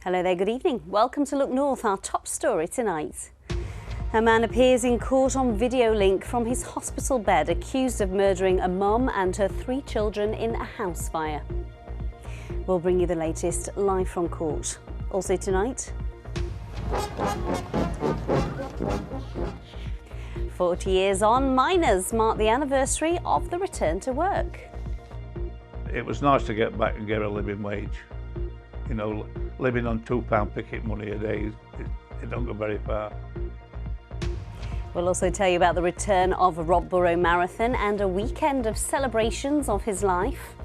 Hello there, good evening. Welcome to Look North, our top story tonight. A man appears in court on video link from his hospital bed, accused of murdering a mum and her 3 children in a house fire. We'll bring you the latest live from court. Also tonight, 40 years on, miners mark the anniversary of the return to work. It was nice to get back and get a living wage. You know, living on £2 picket money a day, it don't go very far. We'll also tell you about the return of a Burrow marathon and a weekend of celebrations of his life.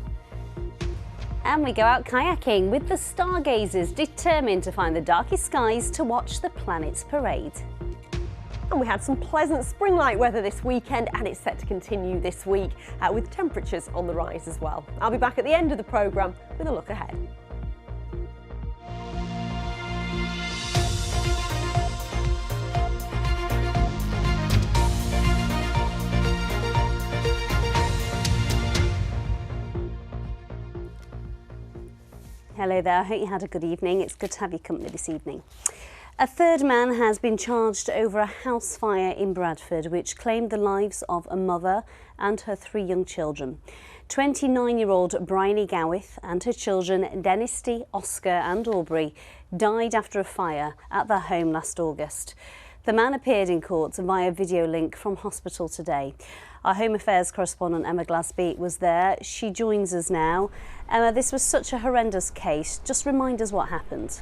And we go out kayaking with the stargazers, determined to find the darkest skies to watch the planets parade. And we had some pleasant spring-like weather this weekend, and it's set to continue this week with temperatures on the rise as well. I'll be back at the end of the programme with a look ahead. Hello there, I hope you had a good evening. It's good to have your company this evening. A third man has been charged over a house fire in Bradford which claimed the lives of a mother and her 3 young children. 29-year-old Bryony Gowith and her children Dennisty, Oscar and Aubrey died after a fire at their home last August. The man appeared in court via video link from hospital today. Our Home Affairs correspondent Emma Glasby was there. She joins us now. Emma, this was such a horrendous case. Just remind us what happened.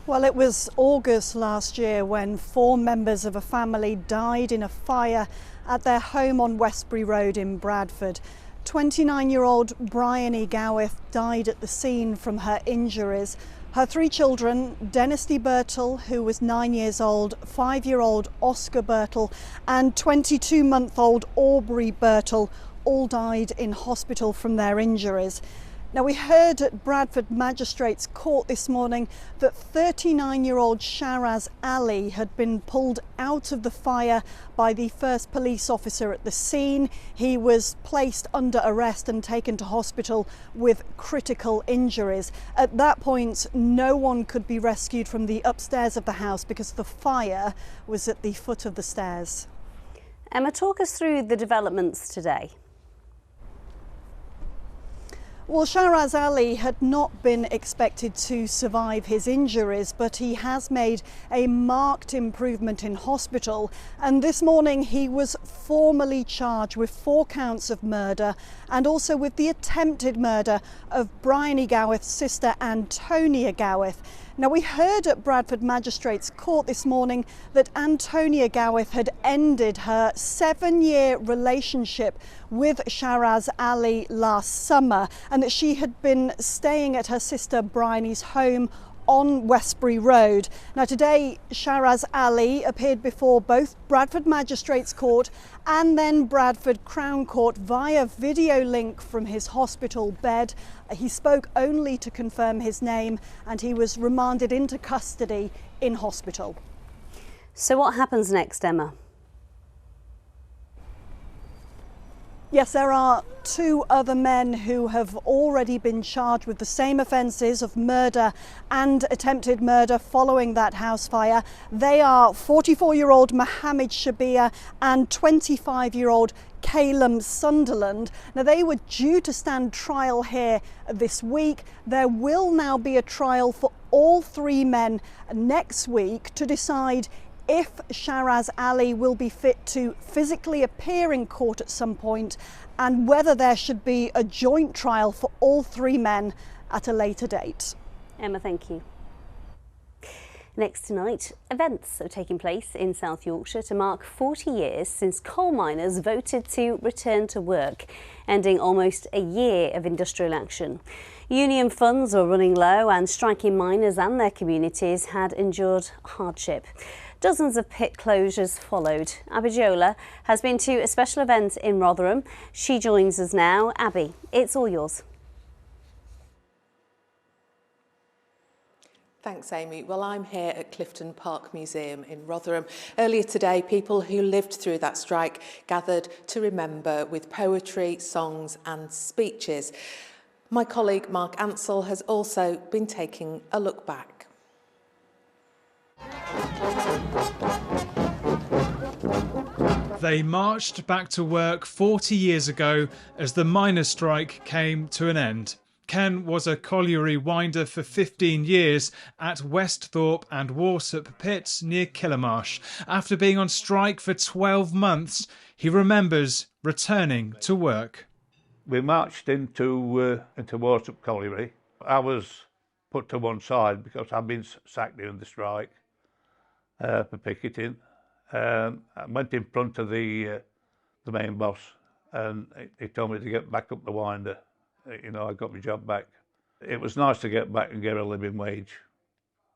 Well, it was August last year when 4 members of a family died in a fire at their home on Westbury Road in Bradford. 29-year-old Bryony Gowith died at the scene from her injuries. Her 3 children, Dennisty Birtle, who was 9 years old, 5-year-old Oscar Birtle and 22-month-old Aubrey Birtle, all died in hospital from their injuries. Now, we heard at Bradford Magistrates Court this morning that 39-year-old Sharaz Ali had been pulled out of the fire by the first police officer at the scene. He was placed under arrest and taken to hospital with critical injuries. At that point, no one could be rescued from the upstairs of the house because the fire was at the foot of the stairs. Emma, talk us through the developments today. Well, Sharaz Ali had not been expected to survive his injuries, but he has made a marked improvement in hospital. And this morning he was formally charged with 4 counts of murder and also with the attempted murder of Bryony Gowith's sister Antonia Gowith. Now, we heard at Bradford Magistrates Court this morning that Antonia Gowith had ended her 7-year relationship with Sharaz Ali last summer and that she had been staying at her sister Bryony's home on Westbury Road. Now, today Sharaz Ali appeared before both Bradford Magistrates Court and then Bradford Crown Court via video link from his hospital bed. He spoke only to confirm his name and he was remanded into custody in hospital. So what happens next, Emma? Yes, there are 2 other men who have already been charged with the same offences of murder and attempted murder following that house fire. They are 44-year-old Mohammed Shabir and 25-year-old Calum Sunderland. Now, they were due to stand trial here this week. There will now be a trial for all 3 men next week to decide if Sharaz Ali will be fit to physically appear in court at some point and whether there should be a joint trial for all 3 men at a later date. Emma, thank you. Next tonight, events are taking place in South Yorkshire to mark 40 years since coal miners voted to return to work, ending almost a year of industrial action. Union funds were running low and striking miners and their communities had endured hardship. Dozens of pit closures followed. Abby Jola has been to a special event in Rotherham. She joins us now. Abby, it's all yours. Thanks, Amy. Well, I'm here at Clifton Park Museum in Rotherham. Earlier today, people who lived through that strike gathered to remember with poetry, songs and speeches. My colleague Mark Ansell has also been taking a look back. They marched back to work 40 years ago as the miners' strike came to an end. Ken was a colliery winder for 15 years at Westhorpe and Warsop pits near Killamarsh. After being on strike for 12 months, he remembers returning to work. We marched into Warsop Colliery. I was put to one side because I'd been sacked during the strike for picketing. I went in front of the main boss, and he told me to get back up the winder. You know, I got my job back. It was nice to get back and get a living wage.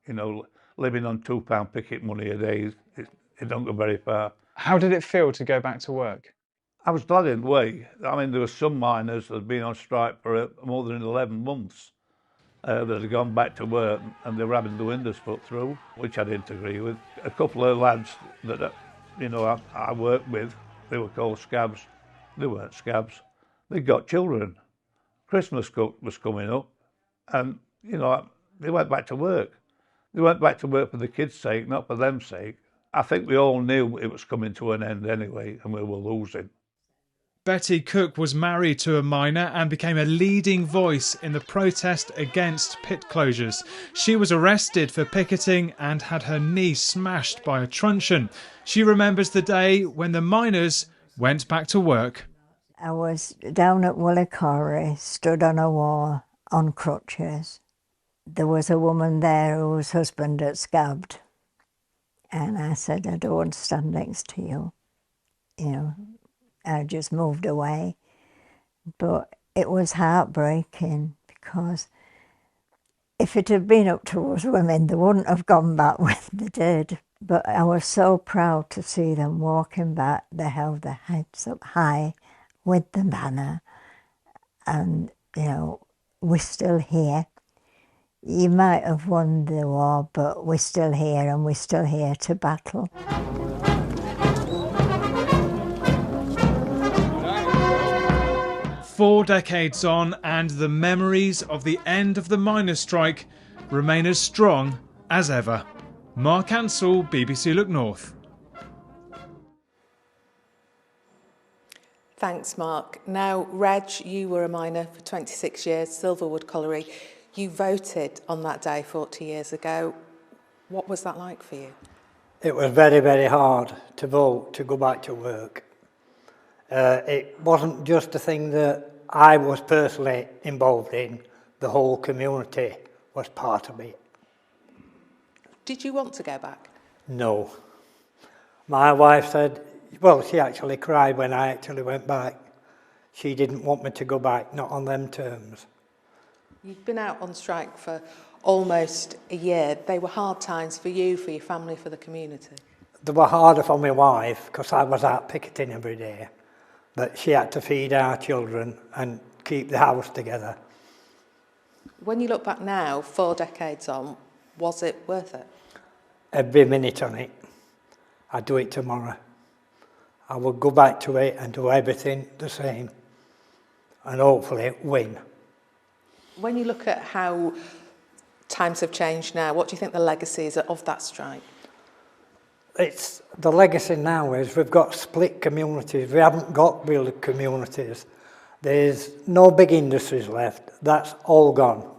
You know, living on £2 picket money a day, it don't go very far. How did it feel to go back to work? I was glad in a way. I mean, there were some miners that had been on strike for more than 11 months that had gone back to work, and they were having the windows put through, which I didn't agree with. A couple of lads that, you know, I worked with, they were called scabs. They weren't scabs. They got children. Christmas was coming up, and, you know, they went back to work. They went back to work for the kids' sake, not for them's sake. I think we all knew it was coming to an end anyway, and we were losing. Betty Cook was married to a miner and became a leading voice in the protest against pit closures. She was arrested for picketing and had her knee smashed by a truncheon. She remembers the day when the miners went back to work. I was down at Woolly Quarry, stood on a wall on crutches. There was a woman there whose husband had scabbed. And I said, I don't want to stand next to you. You know, I just moved away. But it was heartbreaking because if it had been up to us women, they wouldn't have gone back when they did. But I was so proud to see them walking back. They held their heads up high with the banner, and, you know, we're still here. You might have won the war, but we're still here, and we're still here to battle. 4 decades on, and the memories of the end of the miners' strike remain as strong as ever. Mark Ansell, BBC Look North. Thanks, Mark. Now, Reg, you were a miner for 26 years, Silverwood Colliery. You voted on that day 40 years ago. What was that like for you? It was very, very hard to vote to go back to work. It wasn't just a thing that I was personally involved in. The whole community was part of it. Did you want to go back? No. My wife said, well, she actually cried when I actually went back. She didn't want me to go back, not on them terms. You've been out on strike for almost a year. They were hard times for you, for your family, for the community. They were harder for my wife because I was out picketing every day. But she had to feed our children and keep the house together. When you look back now, 4 decades on, was it worth it? Every minute on it. I'd do it tomorrow. I would go back to it and do everything the same and hopefully win. When you look at how times have changed now, what do you think the legacy is of that strike? It's the legacy now is we've got split communities. We haven't got real communities. There's no big industries left. That's all gone.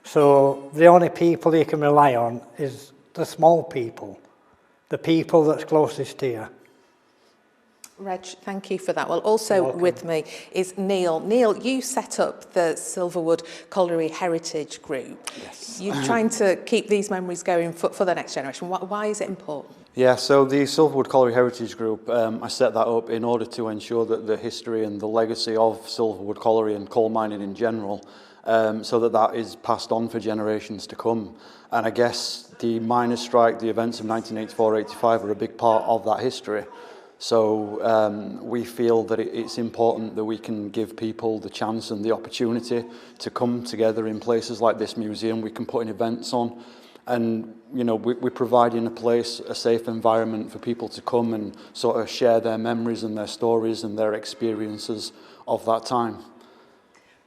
So the only people you can rely on is the small people, the people that's closest to you. Reg, thank you for that. Well, also with me is Neil. Neil, you set up the Silverwood Colliery Heritage Group. Yes. You're trying to keep these memories going for the next generation. Why is it important? Yeah, so the Silverwood Colliery Heritage Group, I set that up in order to ensure that the history and the legacy of Silverwood Colliery and coal mining in general, so that is passed on for generations to come. And I guess the miners' strike, the events of 1984-85 are a big part of that history. So we feel that it's important that we can give people the chance and the opportunity to come together in places like this museum. We can put in events on, and you know, we're providing a place, a safe environment for people to come and sort of share their memories and their stories and their experiences of that time.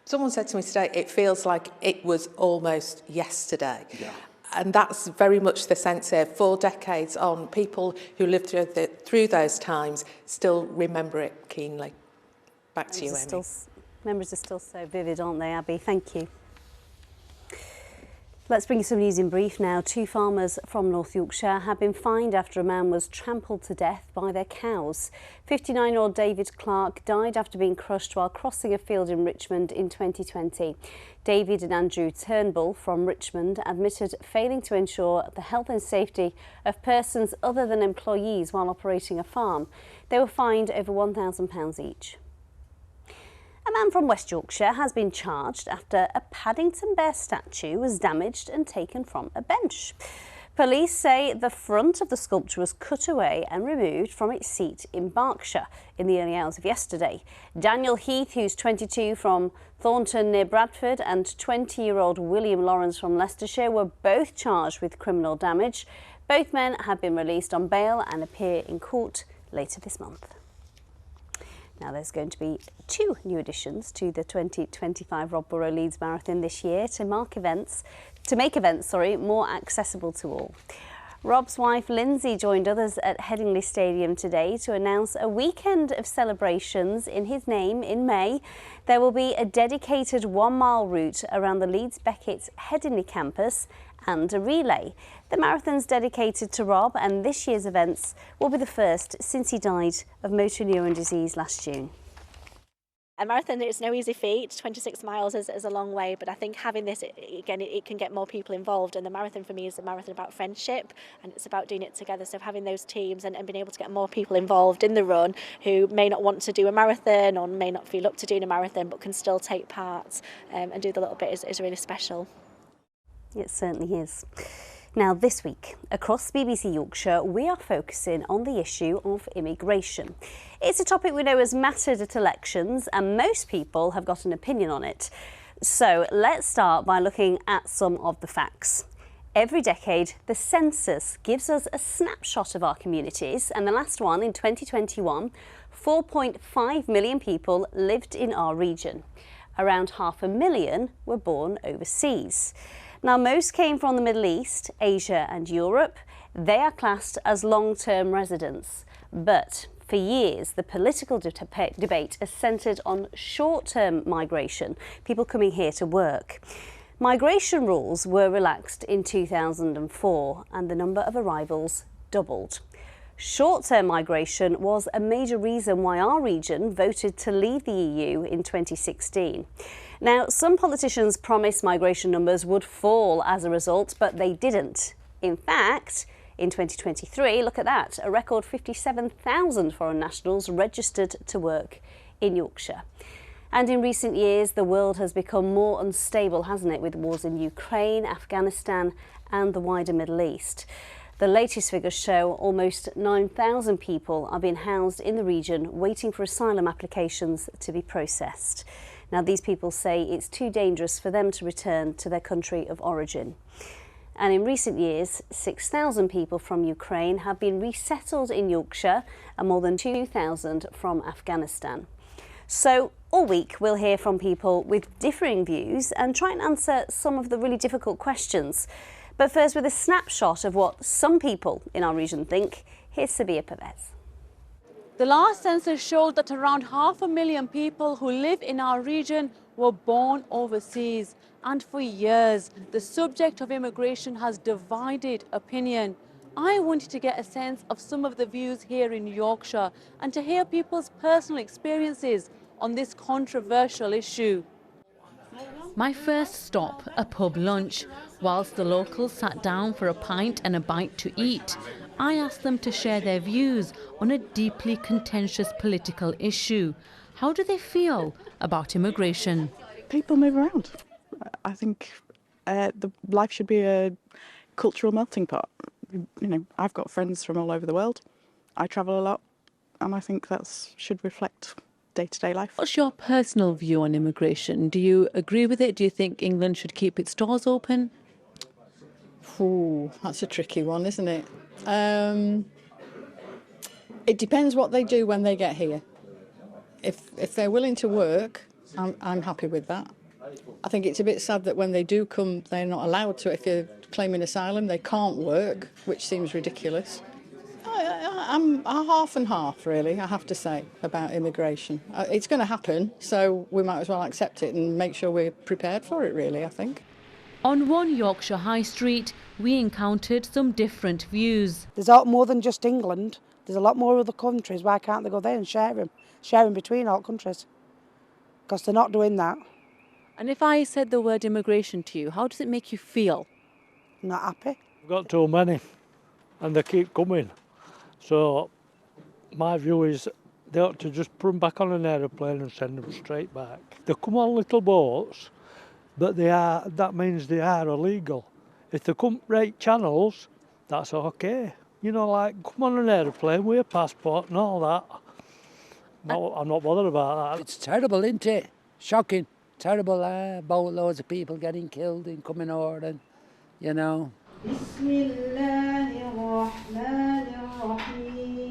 Someone said to me today, it feels like it was almost yesterday. Yeah. And that's very much the sense here. 4 decades on, people who lived through those times still remember it keenly. Back to you, Amy. Memories are still so vivid, aren't they, Abby? Thank you. Let's bring you some news in brief now. 2 farmers from North Yorkshire have been fined after a man was trampled to death by their cows. 59-year-old David Clark died after being crushed while crossing a field in Richmond in 2020. David and Andrew Turnbull from Richmond admitted failing to ensure the health and safety of persons other than employees while operating a farm. They were fined over £1,000 each. A man from West Yorkshire has been charged after a Paddington Bear statue was damaged and taken from a bench. Police say the front of the sculpture was cut away and removed from its seat in Berkshire in the early hours of yesterday. Daniel Heath, who's 22 from Thornton near Bradford, and 20-year-old William Lawrence from Leicestershire were both charged with criminal damage. Both men have been released on bail and appear in court later this month. Now, there's going to be 2 new additions to the 2025 Rob Burrow Leeds Marathon this year to make events more accessible to all. Rob's wife Lindsay joined others at Headingley Stadium today to announce a weekend of celebrations in his name in May. There will be a dedicated 1-mile route around the Leeds Beckett Headingley campus and a relay. The marathon's dedicated to Rob, and this year's events will be the first since he died of motor neuron disease last June. A marathon is no easy feat. 26 miles is a long way, but I think having this, it can get more people involved, and the marathon for me is a marathon about friendship, and it's about doing it together. So having those teams and being able to get more people involved in the run who may not want to do a marathon or may not feel up to doing a marathon but can still take part and do the little bit is really special. It certainly is. Now, this week, across BBC Yorkshire, we are focusing on the issue of immigration. It's a topic we know has mattered at elections, and most people have got an opinion on it. So let's start by looking at some of the facts. Every decade, the census gives us a snapshot of our communities, and the last one in 2021, 4.5 million people lived in our region. Around 500,000 were born overseas. Now, most came from the Middle East, Asia and Europe. They are classed as long-term residents. But for years, the political debate has centred on short-term migration, people coming here to work. Migration rules were relaxed in 2004 and the number of arrivals doubled. Short-term migration was a major reason why our region voted to leave the EU in 2016. Now, some politicians promised migration numbers would fall as a result, but they didn't. In fact, in 2023, look at that, a record 57,000 foreign nationals registered to work in Yorkshire. And in recent years, the world has become more unstable, hasn't it, with wars in Ukraine, Afghanistan and the wider Middle East. The latest figures show almost 9,000 people are being housed in the region waiting for asylum applications to be processed. Now, these people say it's too dangerous for them to return to their country of origin. And in recent years, 6,000 people from Ukraine have been resettled in Yorkshire and more than 2,000 from Afghanistan. So all week we'll hear from people with differing views and try and answer some of the really difficult questions. But first, with a snapshot of what some people in our region think, here's Sabia Pervez. The last census showed that around 500,000 people who live in our region were born overseas. And for years, the subject of immigration has divided opinion. I wanted to get a sense of some of the views here in Yorkshire and to hear people's personal experiences on this controversial issue. My first stop, a pub lunch. Whilst the locals sat down for a pint and a bite to eat, I asked them to share their views on a deeply contentious political issue. How do they feel about immigration? People move around. I think the life should be a cultural melting pot. You know, I've got friends from all over the world. I travel a lot, and I think that should reflect day-to-day life. What's your personal view on immigration? Do you agree with it? Do you think England should keep its doors open? Ooh, that's a tricky one, isn't it? It depends what they do when they get here. If they're willing to work, I'm happy with that. I think it's a bit sad that when they do come, they're not allowed to. If you're claiming asylum, they can't work, which seems ridiculous. I'm half and half, really, I have to say, about immigration. It's going to happen, so we might as well accept it and make sure we're prepared for it, really, I think. On one Yorkshire high street, we encountered some different views. There's a lot more than just England. There's a lot more other countries. Why can't they go there and share them between all countries? Because they're not doing that. And if I said the word immigration to you, how does it make you feel? Not happy. We've got too many and they keep coming. So my view is they ought to just put them back on an aeroplane and send them straight back. They come on little boats, but that means they are illegal. If they come right channels, that's okay. You know, like come on an aeroplane with a passport and all that. No, I'm not bothered about that. It's terrible, isn't it? Shocking. Terrible, boatloads of people getting killed and coming over and, you know.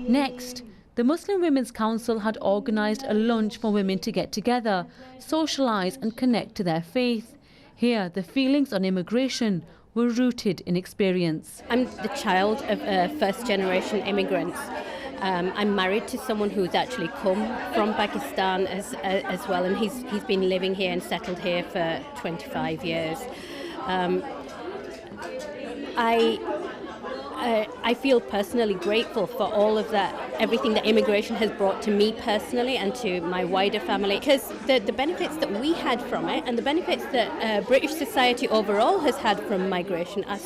Next, the Muslim Women's Council had organised a lunch for women to get together, socialise and connect to their faith. Here, the feelings on immigration were rooted in experience. I'm the child of first-generation immigrants. I'm married to someone who's actually come from Pakistan as well, and he's been living here and settled here for 25 years. I feel personally grateful for all of that, everything that immigration has brought to me personally and to my wider family, because the benefits that we had from it and the benefits that British society overall has had from migration are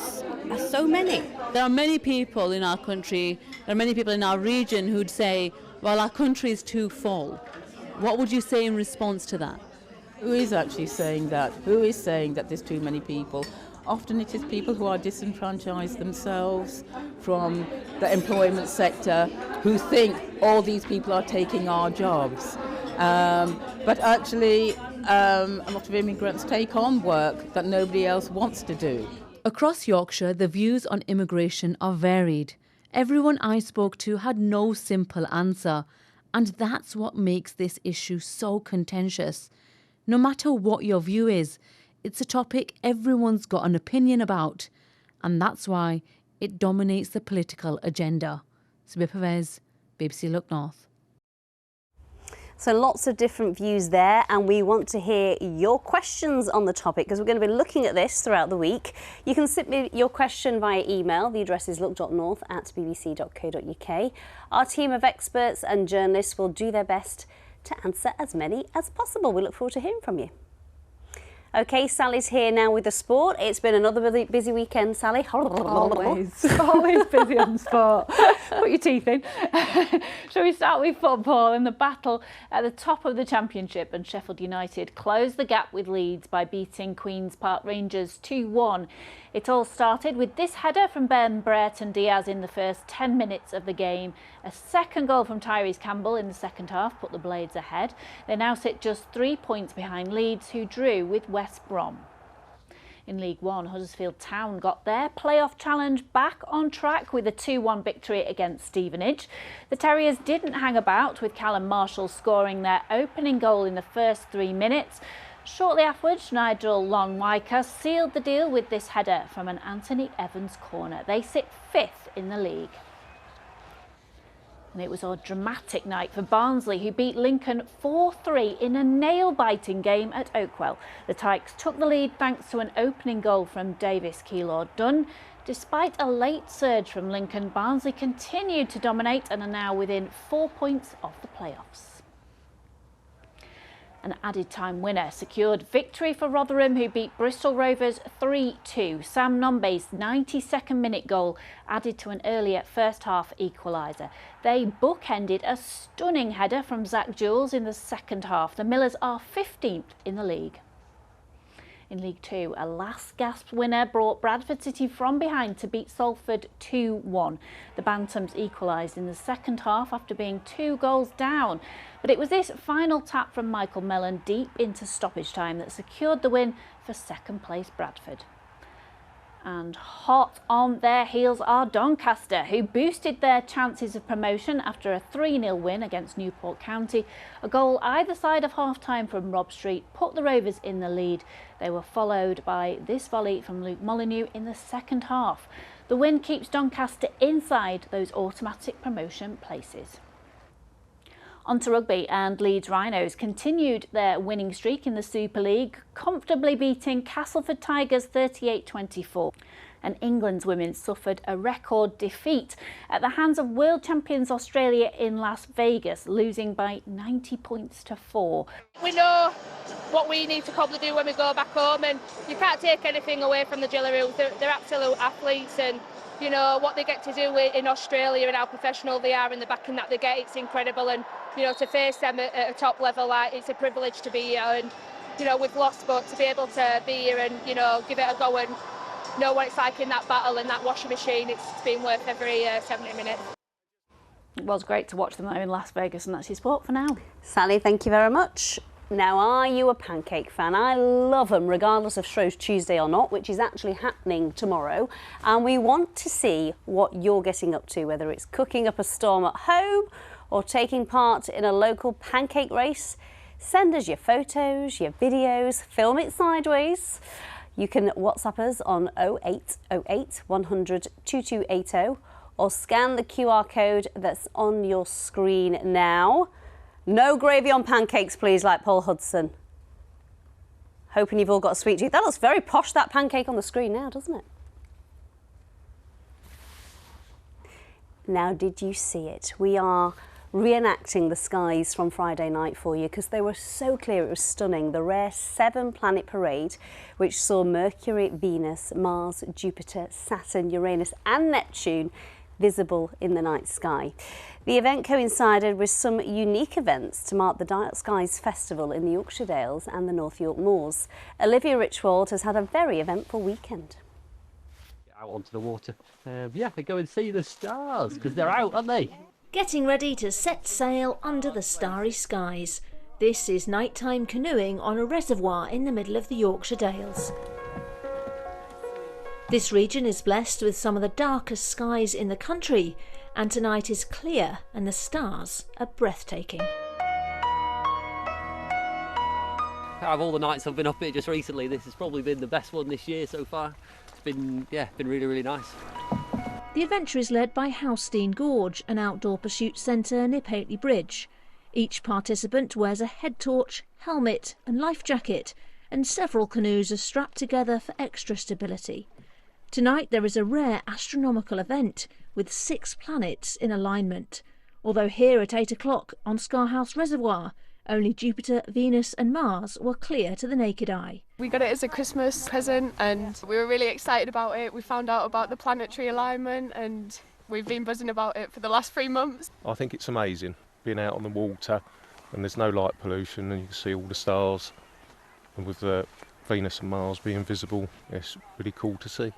so many. There are many people in our country, there are many people in our region who'd say, well, our country is too full. What would you say in response to that? Who is actually saying that? Who is saying that there's too many people? Often it is people who are disenfranchised themselves from the employment sector who think all these people are taking our jobs. But actually, a lot of immigrants take on work that nobody else wants to do. Across Yorkshire, the views on immigration are varied. Everyone I spoke to had no simple answer, and that's what makes this issue so contentious. No matter what your view is, it's a topic everyone's got an opinion about, and that's why it dominates the political agenda. Sabir Pervez, BBC Look North. So lots of different views there, and we want to hear your questions on the topic because we're going to be looking at this throughout the week. You can submit your question via email. The address is look.north@bbc.co.uk. Our team of experts and journalists will do their best to answer as many as possible. We look forward to hearing from you. OK, Sally's here now with the sport. It's been another busy weekend, Sally. Always busy on sport. Put your teeth in. Shall we start with football and the battle at the top of the Championship? And Sheffield United closed the gap with Leeds by beating Queen's Park Rangers 2-1. It all started with this header from Ben Brereton Diaz in the first 10 minutes of the game. A second goal from Tyrese Campbell in the second half put the Blades ahead. They now sit just 3 points behind Leeds, who drew with West Brom. In League One, Huddersfield Town got their playoff challenge back on track with a 2-1 victory against Stevenage. The Terriers didn't hang about, with Callum Marshall scoring their opening goal in the first 3 minutes. Shortly afterwards, Nigel Lonwaiker sealed the deal with this header from an Anthony Evans corner. They sit 5th in the league. And it was a dramatic night for Barnsley, who beat Lincoln 4-3 in a nail-biting game at Oakwell. The Tykes took the lead thanks to an opening goal from Davis Keillor-Dunn. Despite a late surge from Lincoln, Barnsley continued to dominate and are now within 4 points of the playoffs. An added time winner secured victory for Rotherham, who beat Bristol Rovers 3-2. Sam Nombe's 92nd minute goal added to an earlier first half equaliser. They bookended a stunning header from Zach Jules in the second half. The Millers are 15th in the league. In League Two, a last gasp winner brought Bradford City from behind to beat Salford 2-1. The Bantams equalised in the second half after being 2 goals down. But it was this final tap from Michael Mellon deep into stoppage time that secured the win for second place Bradford. And hot on their heels are Doncaster, who boosted their chances of promotion after a 3-0 win against Newport County. A goal either side of half-time from Rob Street put the Rovers in the lead. They were followed by this volley from Luke Molyneux in the second half. The win keeps Doncaster inside those automatic promotion places. On to rugby, and Leeds Rhinos continued their winning streak in the Super League, comfortably beating Castleford Tigers 38-24. And England's women suffered a record defeat at the hands of world champions Australia in Las Vegas, losing by 90 points to 4. We know what we need to probably do when we go back home, and you can't take anything away from the Jillaroos. They're absolute athletes, and you know what they get to do in Australia and how professional they are and the backing that they get, it's incredible. And you know, to face them at a top level, it's a privilege to be here. And you know, we've lost, but to be able to be here and you know, give it a go and know what it's like in that battle and that washing machine, it's been worth every 70 minutes. It was great to watch them though in Las Vegas, and that's your sport for now. Sally, thank you very much. Now, are you a Pancake fan? I love them, regardless of Shrove Tuesday or not, which is actually happening tomorrow. And we want to see what you're getting up to, whether it's cooking up a storm at home or taking part in a local pancake race. Send us your photos, your videos, film it sideways. You can WhatsApp us on 0808 100 2280 or scan the QR code that's on your screen now. No gravy on pancakes, please, like Paul Hudson. Hoping you've all got a sweet tooth. That looks very posh, that pancake on the screen now, doesn't it? Now, did you see it? We are reenacting the skies from Friday night for you because they were so clear, it was stunning. The rare 7-planet parade, which saw Mercury, Venus, Mars, Jupiter, Saturn, Uranus and Neptune visible in the night sky. The event coincided with some unique events to mark the Dark Skies Festival in the Yorkshire Dales and the North York Moors. Olivia Richwald has had a very eventful weekend. Out onto the water. Yeah, they go and see the stars because they're out, aren't they? Getting ready to set sail under the starry skies. This is nighttime canoeing on a reservoir in the middle of the Yorkshire Dales. This region is blessed with some of the darkest skies in the country, and tonight is clear and the stars are breathtaking. Out of all the nights I've been up here just recently, this has probably been the best one this year so far. It's been really, really nice. The adventure is led by Housestein Gorge, an outdoor pursuit centre near Pateley Bridge. Each participant wears a head torch, helmet and life jacket, and several canoes are strapped together for extra stability. Tonight there is a rare astronomical event with 6 planets in alignment. Although here at 8 o'clock on Scarhouse Reservoir, only Jupiter, Venus and Mars were clear to the naked eye. We got it as a Christmas present and we were really excited about it. We found out about the planetary alignment and we've been buzzing about it for the last 3 months. I think it's amazing being out on the water and there's no light pollution and you can see all the stars, and with Venus and Mars being visible, it's really cool to see.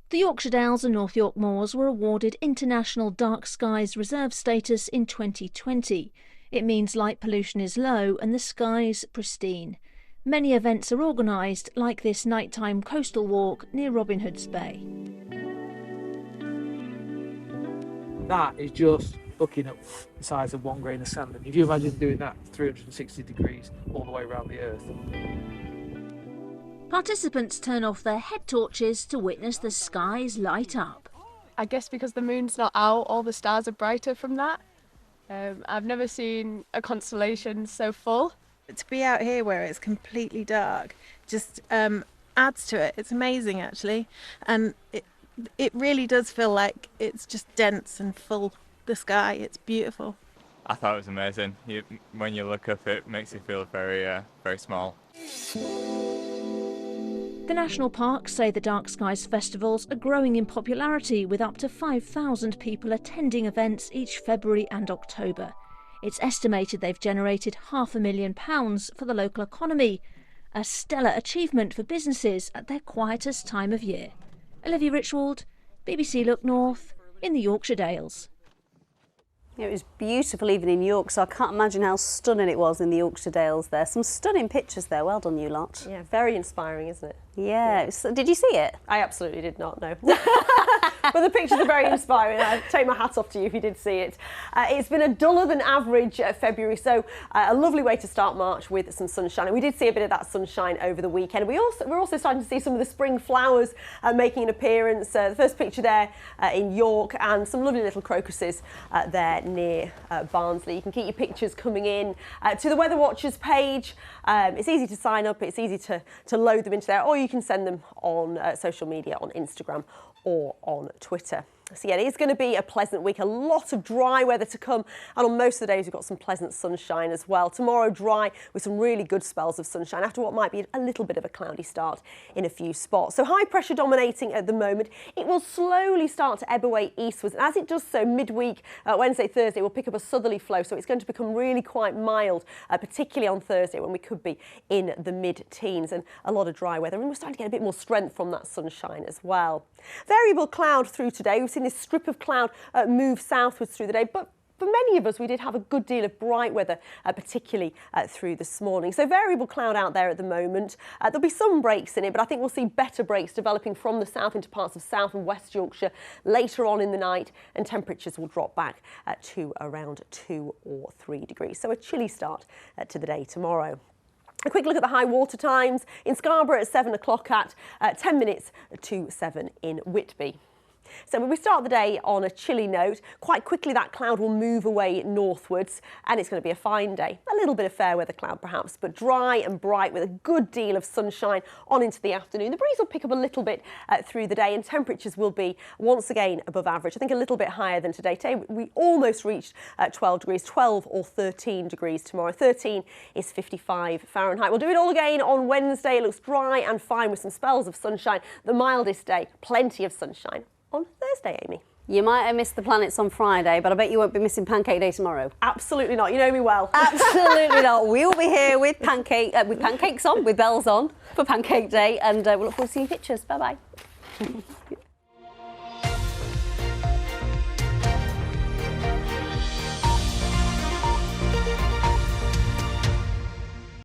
The Yorkshire Dales and North York Moors were awarded International Dark Skies Reserve status in 2020. It means light pollution is low and the skies pristine. Many events are organised, like this nighttime coastal walk near Robin Hood's Bay. That is just looking at the size of 1 grain of sand. And if you imagine doing that 360 degrees all the way around the Earth. Participants turn off their head torches to witness the skies light up. I guess because the moon's not out, all the stars are brighter from that. I've never seen a constellation so full. To be out here where it's completely dark just adds to it. It's amazing actually, and it really does feel like it's just dense and full, the sky. It's beautiful. I thought it was amazing. When you look up, it makes you feel very, very small. The national parks say the Dark Skies festivals are growing in popularity, with up to 5,000 people attending events each February and October. It's estimated they've generated £500,000 for the local economy, a stellar achievement for businesses at their quietest time of year. Olivia Richwald, BBC Look North, in the Yorkshire Dales. It was beautiful even in York, so I can't imagine how stunning it was in the Yorkshire Dales there. Some stunning pictures there. Well done, you lot. Yeah, very inspiring, isn't it? Yeah. So, did you see it? I absolutely did not, no. But the pictures are very inspiring. I take my hat off to you if you did see it. It's been a duller than average February, so a lovely way to start March with some sunshine. And we did see a bit of that sunshine over the weekend. We're also starting to see some of the spring flowers making an appearance. The first picture there in York, and some lovely little crocuses there near Barnsley. You can keep your pictures coming in to the Weather Watchers page. It's easy to sign up, it's easy to load them into there, or you can send them on social media, on Instagram or on Twitter. So yeah, it is going to be a pleasant week, a lot of dry weather to come, and on most of the days we've got some pleasant sunshine as well. Tomorrow dry with some really good spells of sunshine after what might be a little bit of a cloudy start in a few spots. So high pressure dominating at the moment. It will slowly start to ebb away eastwards, and as it does so midweek, Wednesday, Thursday, we'll pick up a southerly flow, so it's going to become really quite mild, particularly on Thursday when we could be in the mid-teens, and a lot of dry weather, and we're starting to get a bit more strength from that sunshine as well. Variable cloud through today. We've seen this strip of cloud move southwards through the day, but for many of us, we did have a good deal of bright weather, particularly through this morning. So variable cloud out there at the moment. There'll be some breaks in it, but I think we'll see better breaks developing from the south into parts of South and West Yorkshire later on in the night, and temperatures will drop back to around 2 or 3 degrees. So a chilly start to the day tomorrow. A quick look at the high water times. In Scarborough at 7 o'clock at 10 minutes to 7 in Whitby. So when we start the day on a chilly note, quite quickly that cloud will move away northwards, and it's going to be a fine day. A little bit of fair weather cloud perhaps, but dry and bright with a good deal of sunshine on into the afternoon. The breeze will pick up a little bit through the day, and temperatures will be once again above average. I think a little bit higher than today. Today we almost reached 12 degrees, 12 or 13 degrees tomorrow. 13 is 55 Fahrenheit. We'll do it all again on Wednesday. It looks dry and fine with some spells of sunshine. The mildest day, plenty of sunshine on Thursday, Amy. You might have missed the planets on Friday, but I bet you won't be missing Pancake Day tomorrow. Absolutely not. You know me well. Absolutely not. We'll be here with pancakes on, with bells on for Pancake Day, and we'll look forward to seeing pictures. Bye-bye.